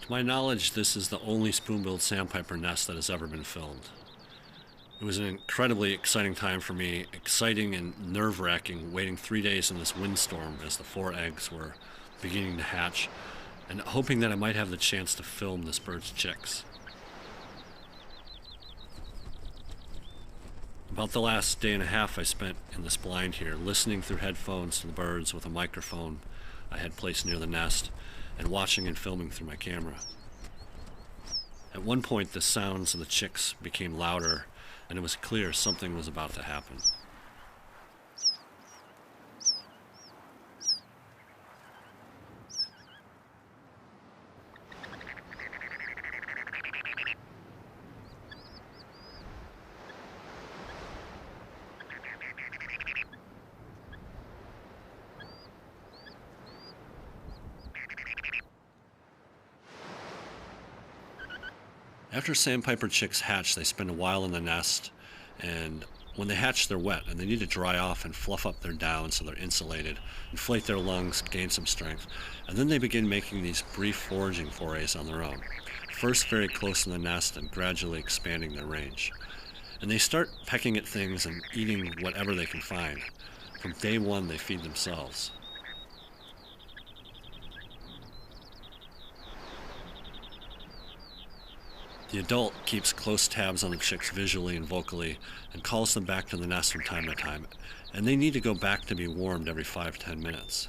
To my knowledge, this is the only spoon-billed sandpiper nest that has ever been filmed. It was an incredibly exciting time for me, exciting and nerve-wracking, waiting 3 days in this windstorm as the 4 eggs were beginning to hatch, and hoping that I might have the chance to film this bird's chicks. About the last day and a half I spent in this blind here, listening through headphones to the birds with a microphone I had placed near the nest, and watching and filming through my camera. At one point, the sounds of the chicks became louder, and it was clear something was about to happen. After sandpiper chicks hatch, they spend a while in the nest, and when they hatch, they're wet, and they need to dry off and fluff up their down so they're insulated, inflate their lungs, gain some strength, and then they begin making these brief foraging forays on their own, first very close to the nest and gradually expanding their range. And they start pecking at things and eating whatever they can find. From day one, they feed themselves. The adult keeps close tabs on the chicks visually and vocally and calls them back to the nest from time to time, and they need to go back to be warmed every 5-10 minutes.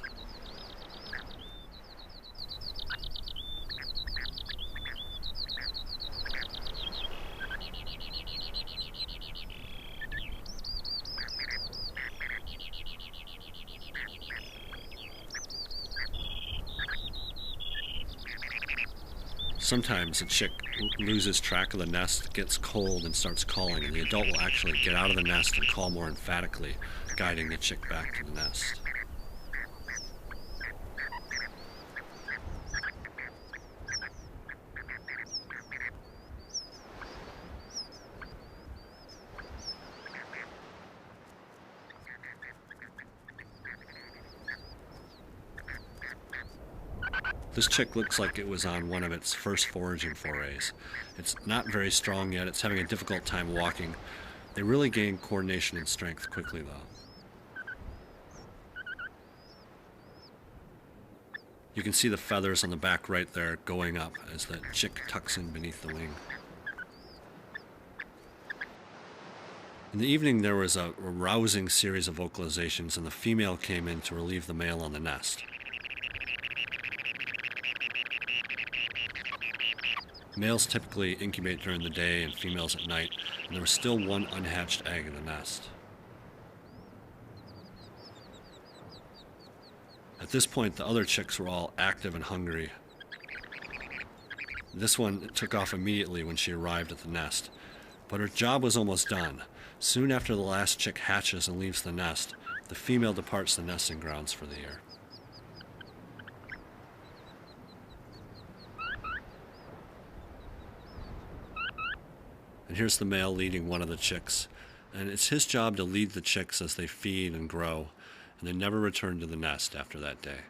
Sometimes a chick loses track of the nest, gets cold, and starts calling, and the adult will actually get out of the nest and call more emphatically, guiding the chick back to the nest. This chick looks like it was on one of its first foraging forays. It's not very strong yet. It's having a difficult time walking. They really gain coordination and strength quickly, though. You can see the feathers on the back right there going up as the chick tucks in beneath the wing. In the evening, there was a rousing series of vocalizations, and the female came in to relieve the male on the nest. Males typically incubate during the day and females at night, and there was still one unhatched egg in the nest. At this point, the other chicks were all active and hungry. This one took off immediately when she arrived at the nest, but her job was almost done. Soon after the last chick hatches and leaves the nest, the female departs the nesting grounds for the year. And here's the male leading one of the chicks, and it's his job to lead the chicks as they feed and grow, and they never return to the nest after that day.